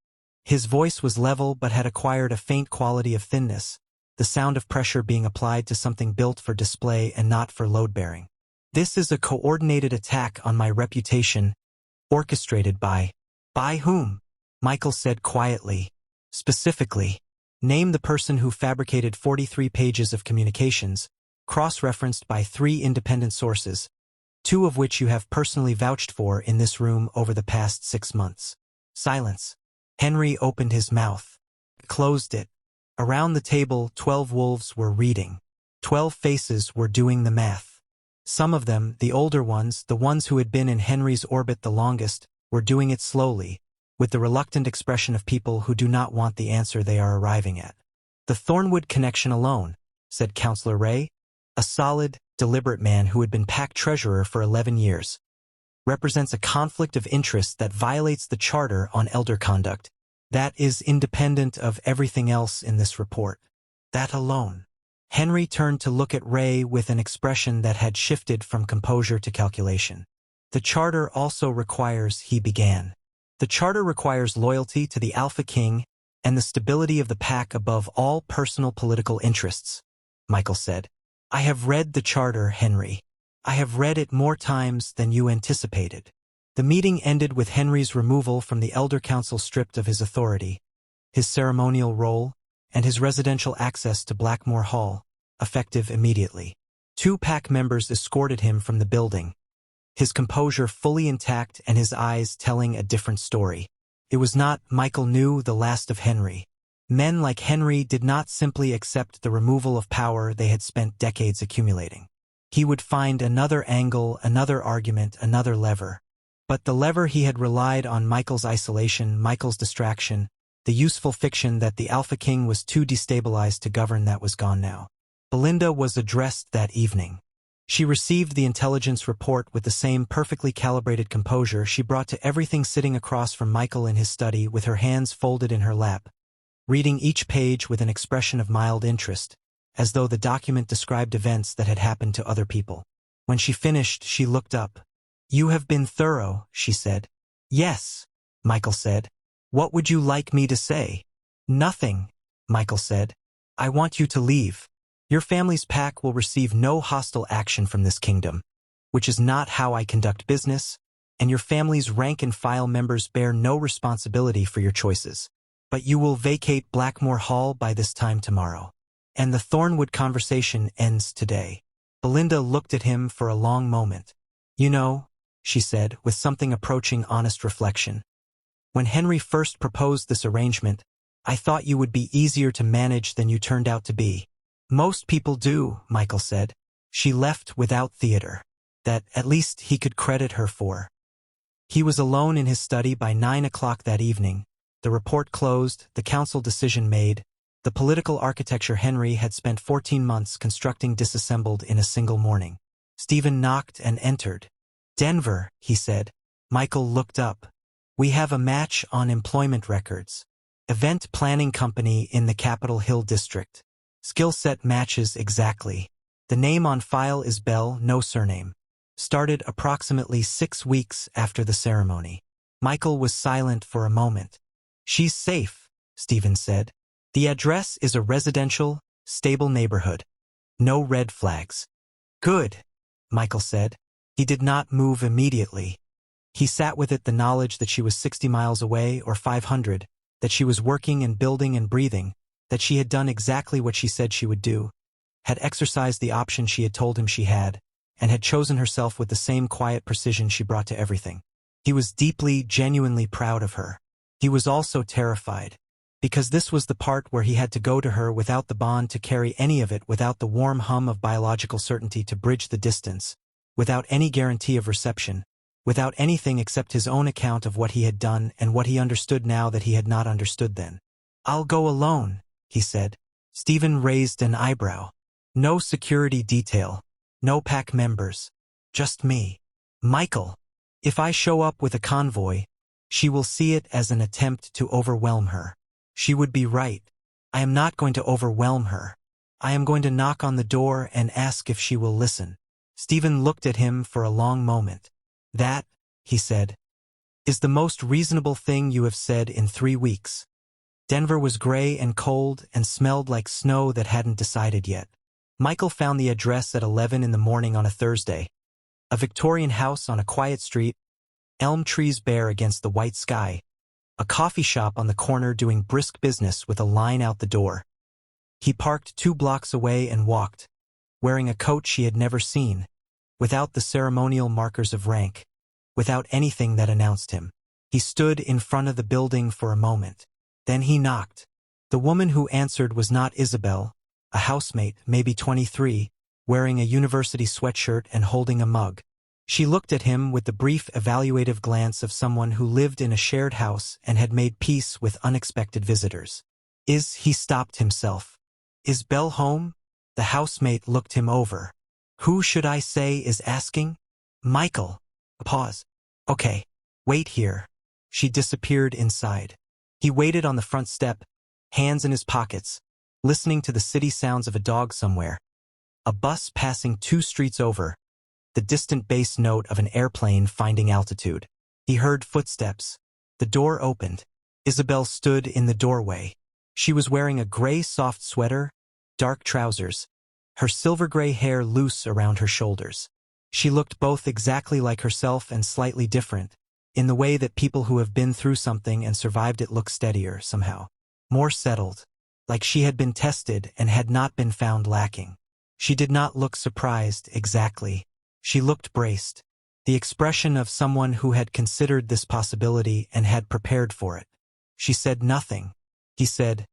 His voice was level but had acquired a faint quality of thinness, the sound of pressure being applied to something built for display and not for load-bearing. "This is a coordinated attack on my reputation, orchestrated by—" "By whom?" Michael said quietly. "Specifically, name the person who fabricated 43 pages of communications, cross-referenced by 3 independent sources, 2 of which you have personally vouched for in this room over the past 6 months." Silence. Henry opened his mouth, closed it. Around the table, 12 wolves were reading. 12 faces were doing the math. Some of them, the older ones, the ones who had been in Henry's orbit the longest, were doing it slowly, with the reluctant expression of people who do not want the answer they are arriving at. "The Thornwood connection alone," said Counselor Ray, a solid, deliberate man who had been pack treasurer for 11 years, "represents a conflict of interest that violates the Charter on Elder Conduct. That is independent of everything else in this report. That alone." Henry turned to look at Ray with an expression that had shifted from composure to calculation. "The Charter also requires," he began. "The Charter requires loyalty to the Alpha King and the stability of the pack above all personal political interests," Michael said. "I have read the Charter, Henry. I have read it more times than you anticipated." The meeting ended with Henry's removal from the Elder Council, stripped of his authority, his ceremonial role, and his residential access to Blackmore Hall, effective immediately. 2 pack members escorted him from the building, his composure fully intact and his eyes telling a different story. It was not, Michael knew, the last of Henry. Men like Henry did not simply accept the removal of power they had spent decades accumulating. He would find another angle, another argument, another lever. But the lever he had relied on, Michael's isolation, Michael's distraction, the useful fiction that the Alpha King was too destabilized to govern, that was gone now. Belinda was addressed that evening. She received the intelligence report with the same perfectly calibrated composure she brought to everything, sitting across from Michael in his study with her hands folded in her lap, reading each page with an expression of mild interest, as though the document described events that had happened to other people. When she finished, she looked up. "You have been thorough," she said. "Yes," Michael said. "What would you like me to say?" "Nothing," Michael said. "I want you to leave. Your family's pack will receive no hostile action from this kingdom. which is not how I conduct business, and your family's rank-and-file members bear no responsibility for your choices. But you will vacate Blackmore Hall by this time tomorrow. And the Thornwood conversation ends today. Belinda looked at him for a long moment. You know, she said, with something approaching honest reflection. When Henry first proposed this arrangement, I thought you would be easier to manage than you turned out to be. Most people do, Michael said. She left without theater. That, at least, he could credit her for. He was alone in his study by 9 o'clock that evening. The report closed, the council decision made. The political architecture Henry had spent 14 months constructing disassembled in a single morning. Stephen knocked and entered. Denver, he said. Michael looked up. We have a match on employment records. Event planning company in the Capitol Hill district. Skill set matches exactly. The name on file is Bell, no surname. Started approximately 6 weeks after the ceremony. Michael was silent for a moment. She's safe, Stephen said. The address is a residential, stable neighborhood. No red flags. Good, Michael said. He did not move immediately. He sat with it, the knowledge that she was 60 miles away or 500, that she was working and building and breathing, that she had done exactly what she said she would do, had exercised the option she had told him she had, and had chosen herself with the same quiet precision she brought to everything. He was deeply, genuinely proud of her. He was also terrified, because this was the part where he had to go to her without the bond to carry any of it, without the warm hum of biological certainty to bridge the distance, without any guarantee of reception, without anything except his own account of what he had done and what he understood now that he had not understood then. I'll go alone, he said. Stephen raised an eyebrow. No security detail, no pack members, just me. Michael, if I show up with a convoy, she will see it as an attempt to overwhelm her. She would be right. I am not going to overwhelm her. I am going to knock on the door and ask if she will listen. Stephen looked at him for a long moment. That, he said, is the most reasonable thing you have said in 3 weeks. Denver was gray and cold and smelled like snow that hadn't decided yet. Michael found the address at 11 in the morning on a Thursday. A Victorian house on a quiet street, elm trees bare against the white sky, a coffee shop on the corner doing brisk business with a line out the door. He parked 2 blocks away and walked, wearing a coat she had never seen, without the ceremonial markers of rank, without anything that announced him. He stood in front of the building for a moment. Then he knocked. The woman who answered was not Isabel, a housemate, maybe 23, wearing a university sweatshirt and holding a mug. She looked at him with the brief evaluative glance of someone who lived in a shared house and had made peace with unexpected visitors. He stopped himself. Is Belle home? The housemate looked him over. Who should I say is asking? Michael. A pause. Okay. Wait here. She disappeared inside. He waited on the front step, hands in his pockets, listening to the city sounds of a dog somewhere. A bus passing 2 streets over. The distant bass note of an airplane finding altitude. He heard footsteps. The door opened. Isabel stood in the doorway. She was wearing a gray soft sweater, dark trousers, her silver-gray hair loose around her shoulders. She looked both exactly like herself and slightly different, in the way that people who have been through something and survived it look steadier somehow. More settled, like she had been tested and had not been found lacking. She did not look surprised exactly. She looked braced, the expression of someone who had considered this possibility and had prepared for it. She said nothing. He said,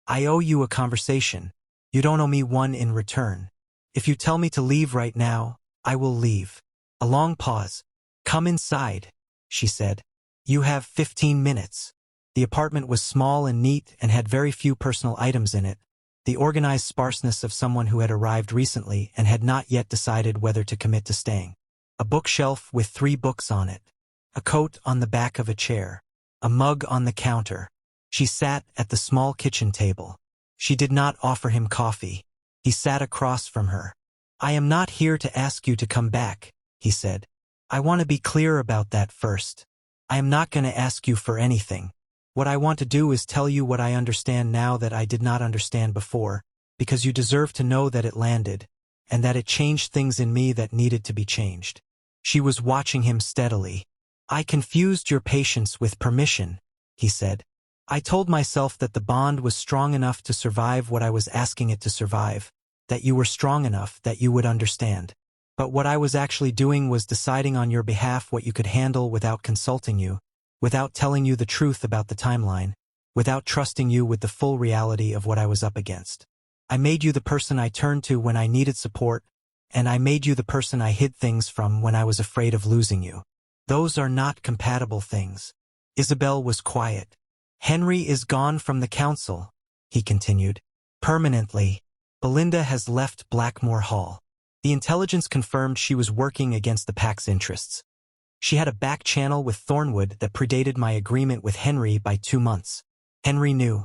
I owe you a conversation. You don't owe me one in return. If you tell me to leave right now, I will leave. A long pause. Come inside, she said. You have 15 minutes. The apartment was small and neat and had very few personal items in it, the organized sparseness of someone who had arrived recently and had not yet decided whether to commit to staying. A bookshelf with 3 books on it. A coat on the back of a chair. A mug on the counter. She sat at the small kitchen table. She did not offer him coffee. He sat across from her. I am not here to ask you to come back, he said. I want to be clear about that first. I am not going to ask you for anything. What I want to do is tell you what I understand now that I did not understand before, because you deserve to know that it landed, and that it changed things in me that needed to be changed. She was watching him steadily. "I confused your patience with permission," he said. "I told myself that the bond was strong enough to survive what I was asking it to survive, that you were strong enough that you would understand. But what I was actually doing was deciding on your behalf what you could handle without consulting you, without telling you the truth about the timeline, without trusting you with the full reality of what I was up against. I made you the person I turned to when I needed support, and I made you the person I hid things from when I was afraid of losing you. Those are not compatible things." Isabel was quiet. "Henry is gone from the council," he continued. "Permanently. Belinda has left Blackmore Hall. The intelligence confirmed she was working against the PAC's interests. She had a back channel with Thornwood that predated my agreement with Henry by 2 months. Henry knew.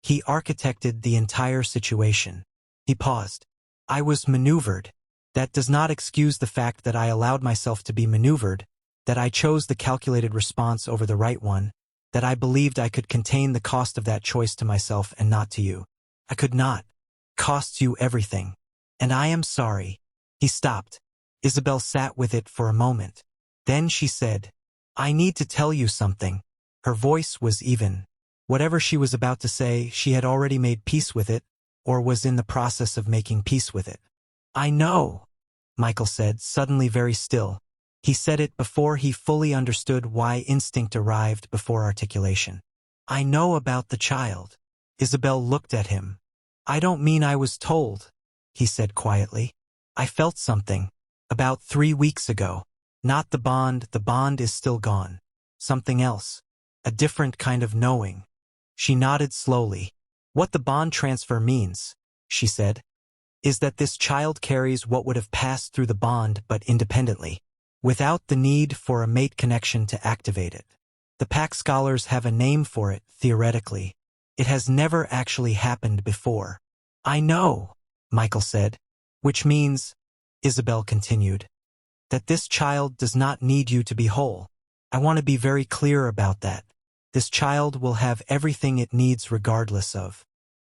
He architected the entire situation." He paused. "I was maneuvered. That does not excuse the fact that I allowed myself to be maneuvered, that I chose the calculated response over the right one, that I believed I could contain the cost of that choice to myself and not to you. I could not. Costs you everything. And I am sorry." He stopped. Isabel sat with it for a moment. Then she said, "I need to tell you something." Her voice was even. Whatever she was about to say, she had already made peace with it, or was in the process of making peace with it. "I know," Michael said, suddenly very still. He said it before he fully understood why instinct arrived before articulation. "I know about the child." Isabel looked at him. "I don't mean I was told," he said quietly. "I felt something. About 3 weeks ago. Not the bond is still gone. Something else. A different kind of knowing." She nodded slowly. "What the bond transfer means," she said, "is that this child carries what would have passed through the bond but independently, without the need for a mate connection to activate it. The PAC scholars have a name for it, theoretically. It has never actually happened before." "I know," Michael said. "Which means," Isabel continued, "that this child does not need you to be whole. I want to be very clear about that. This child will have everything it needs regardless of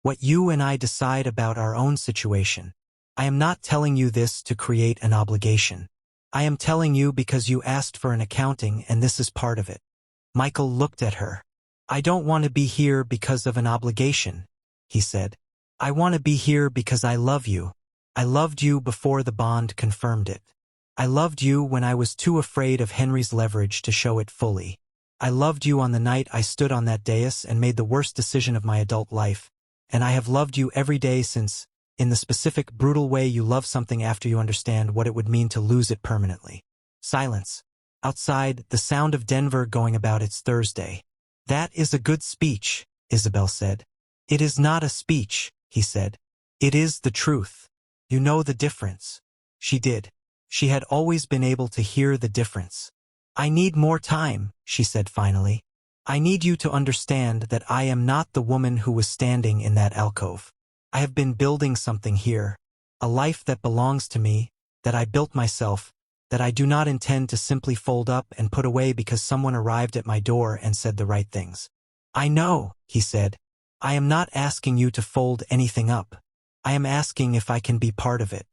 what you and I decide about our own situation. I am not telling you this to create an obligation. I am telling you because you asked for an accounting and this is part of it." Michael looked at her. "I don't want to be here because of an obligation," he said. "I want to be here because I love you. I loved you before the bond confirmed it. I loved you when I was too afraid of Henry's leverage to show it fully. I loved you on the night I stood on that dais and made the worst decision of my adult life, and I have loved you every day since, in the specific brutal way you love something after you understand what it would mean to lose it permanently." Silence. Outside, the sound of Denver going about its Thursday. "That is a good speech," Isabel said. "It is not a speech," he said. "It is the truth. You know the difference." She did. She had always been able to hear the difference. "I need more time," she said finally. "I need you to understand that I am not the woman who was standing in that alcove. I have been building something here, a life that belongs to me, that I built myself, that I do not intend to simply fold up and put away because someone arrived at my door and said the right things." "I know," he said. "I am not asking you to fold anything up. I am asking if I can be part of it.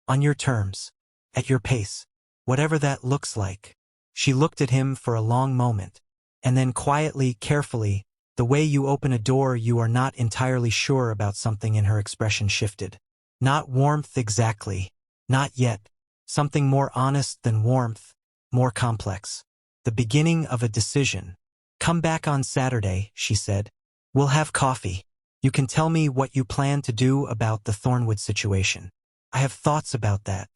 On your terms. At your pace. Whatever that looks like." She looked at him for a long moment. And then quietly, carefully, the way you open a door you are not entirely sure about something in her expression shifted. Not warmth exactly. Not yet. Something more honest than warmth. More complex. The beginning of a decision. "Come back on Saturday," she said. "We'll have coffee. You can tell me what you plan to do about the Thornwood situation. I have thoughts about that."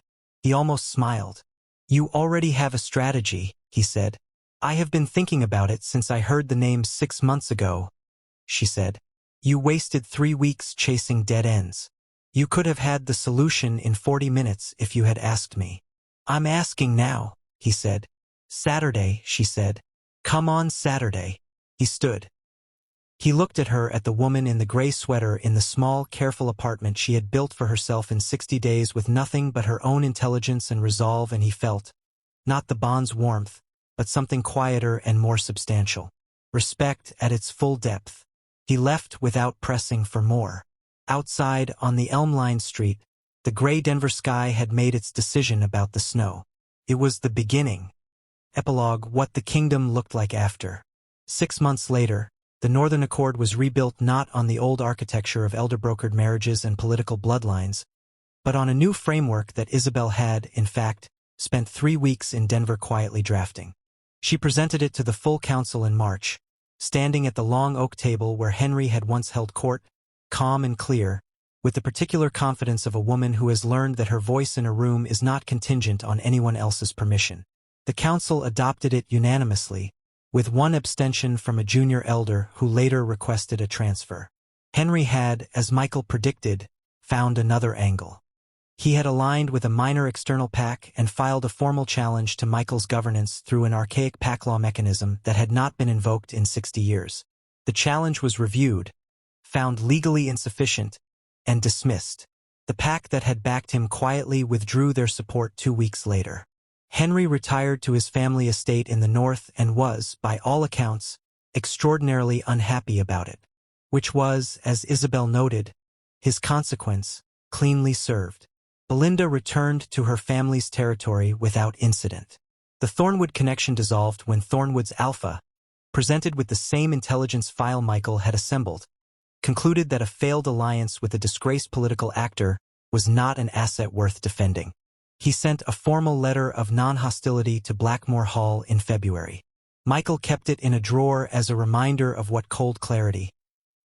He almost smiled. "You already have a strategy," he said. "I have been thinking about it since I heard the name 6 months ago," she said. "You wasted 3 weeks chasing dead ends. You could have had the solution in 40 minutes if you had asked me." "I'm asking now," he said. "Saturday," she said. "Come on Saturday." He stood. He looked at her, at the woman in the gray sweater in the small, careful apartment she had built for herself in 60 days with nothing but her own intelligence and resolve, and he felt, not the bond's warmth, but something quieter and more substantial. Respect at its full depth. He left without pressing for more. Outside, on the elm-lined street, the gray Denver sky had made its decision about the snow. It was the beginning. Epilogue: What the kingdom looked like after. 6 months later, the Northern Accord was rebuilt not on the old architecture of elder-brokered marriages and political bloodlines, but on a new framework that Isabel had, in fact, spent 3 weeks in Denver quietly drafting. She presented it to the full council in March, standing at the long oak table where Henry had once held court, calm and clear, with the particular confidence of a woman who has learned that her voice in a room is not contingent on anyone else's permission. The council adopted it unanimously, with one abstention from a junior elder who later requested a transfer. Henry had, as Michael predicted, found another angle. He had aligned with a minor external PAC and filed a formal challenge to Michael's governance through an archaic PAC law mechanism that had not been invoked in 60 years. The challenge was reviewed, found legally insufficient, and dismissed. The PAC that had backed him quietly withdrew their support 2 weeks later. Henry retired to his family estate in the north and was, by all accounts, extraordinarily unhappy about it, which was, as Isabel noted, his consequence, cleanly served. Belinda returned to her family's territory without incident. The Thornwood connection dissolved when Thornwood's Alpha, presented with the same intelligence file Michael had assembled, concluded that a failed alliance with a disgraced political actor was not an asset worth defending. He sent a formal letter of non-hostility to Blackmore Hall in February. Michael kept it in a drawer as a reminder of what cold clarity,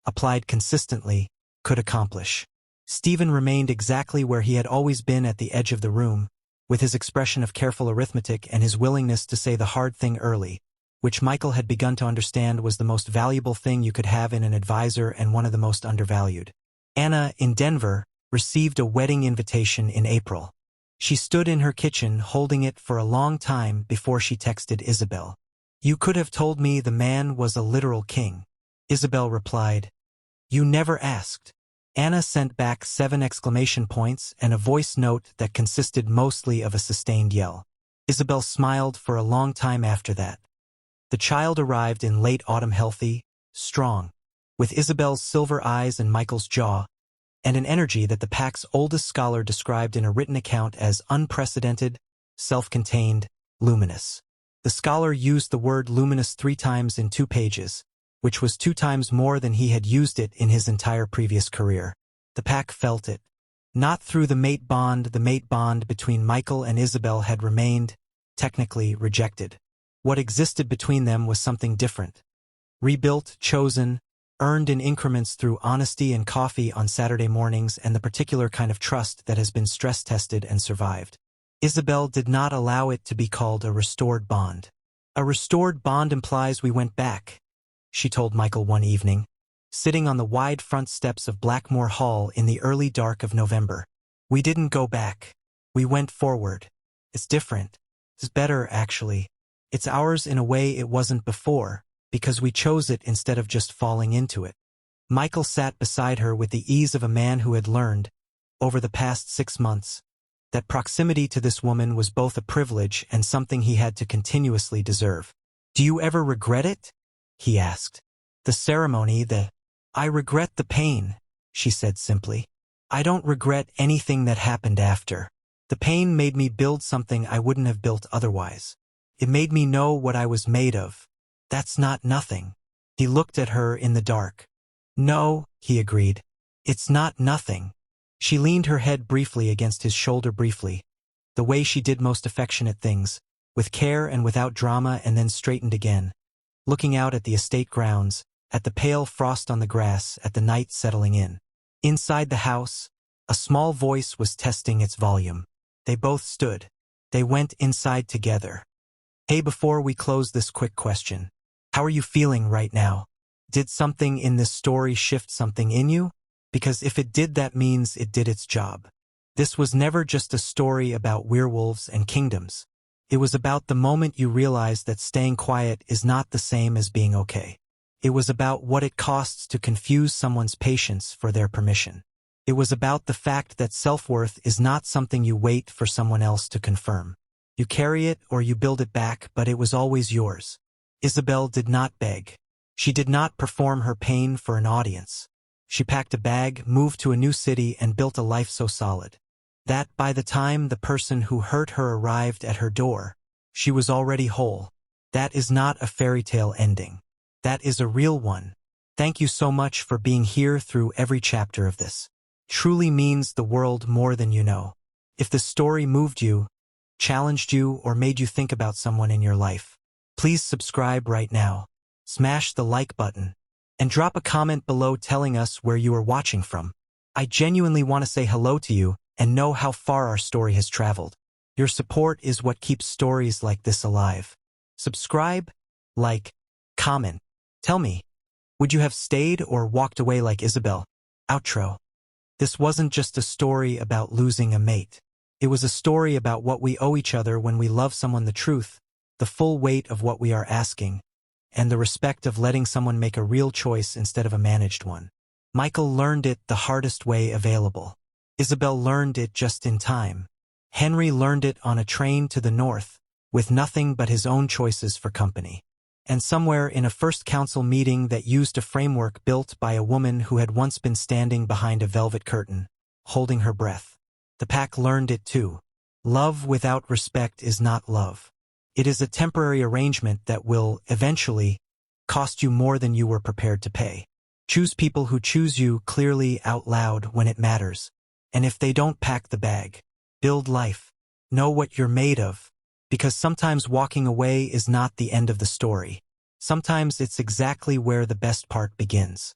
applied consistently, could accomplish. Stephen remained exactly where he had always been at the edge of the room, with his expression of careful arithmetic and his willingness to say the hard thing early, which Michael had begun to understand was the most valuable thing you could have in an advisor and one of the most undervalued. Anna, in Denver, received a wedding invitation in April. She stood in her kitchen holding it for a long time before she texted Isabel. "You could have told me the man was a literal king." Isabel replied, "You never asked." Anna sent back 7 exclamation points and a voice note that consisted mostly of a sustained yell. Isabel smiled for a long time after that. The child arrived in late autumn healthy, strong, with Isabel's silver eyes and Michael's jaw, and an energy that the PAC's oldest scholar described in a written account as unprecedented, self-contained, luminous. The scholar used the word luminous 3 times in 2 pages, which was 2 times more than he had used it in his entire previous career. The PAC felt it. Not through the mate bond between Michael and Isabel had remained, technically, rejected. What existed between them was something different. Rebuilt, chosen, earned in increments through honesty and coffee on Saturday mornings and the particular kind of trust that has been stress-tested and survived. Isabel did not allow it to be called a restored bond. "A restored bond implies we went back," she told Michael one evening, sitting on the wide front steps of Blackmore Hall in the early dark of November. "We didn't go back. We went forward. It's different. It's better, actually. It's ours in a way it wasn't before, because we chose it instead of just falling into it." Michael sat beside her with the ease of a man who had learned, over the past 6 months, that proximity to this woman was both a privilege and something he had to continuously deserve. "Do you ever regret it?" he asked. "The ceremony, I regret the pain," she said simply. "I don't regret anything that happened after. The pain made me build something I wouldn't have built otherwise. It made me know what I was made of. That's not nothing." He looked at her in the dark. "No," he agreed. "It's not nothing." She leaned her head briefly against his shoulder briefly, the way she did most affectionate things, with care and without drama, and then straightened again, looking out at the estate grounds, at the pale frost on the grass, at the night settling in. Inside the house, a small voice was testing its volume. They both stood. They went inside together. "Hey, before we close this quick question. How are you feeling right now? Did something in this story shift something in you? Because if it did, that means it did its job. This was never just a story about werewolves and kingdoms. It was about the moment you realized that staying quiet is not the same as being okay. It was about what it costs to confuse someone's patience for their permission. It was about the fact that self-worth is not something you wait for someone else to confirm. You carry it or you build it back, but it was always yours." Isabel did not beg. She did not perform her pain for an audience. She packed a bag, moved to a new city, and built a life so solid, That by the time the person who hurt her arrived at her door, she was already whole. That is not a fairy tale ending. That is a real one. Thank you so much for being here through every chapter of this. Truly means the world more than you know. If the story moved you, challenged you, or made you think about someone in your life, please subscribe right now. Smash the like button and drop a comment below telling us where you are watching from. I genuinely want to say hello to you and know how far our story has traveled. Your support is what keeps stories like this alive. Subscribe, like, comment. Tell me, would you have stayed or walked away like Isabel? Outro. This wasn't just a story about losing a mate. It was a story about what we owe each other when we love someone, the truth, the full weight of what we are asking, and the respect of letting someone make a real choice instead of a managed one. Michael learned it the hardest way available. Isabel learned it just in time. Henry learned it on a train to the north, with nothing but his own choices for company. And somewhere in a first council meeting that used a framework built by a woman who had once been standing behind a velvet curtain, holding her breath. The pack learned it too. Love without respect is not love. It is a temporary arrangement that will, eventually, cost you more than you were prepared to pay. Choose people who choose you clearly out loud when it matters. And if they don't, pack the bag. Build life. Know what you're made of. Because sometimes walking away is not the end of the story. Sometimes it's exactly where the best part begins.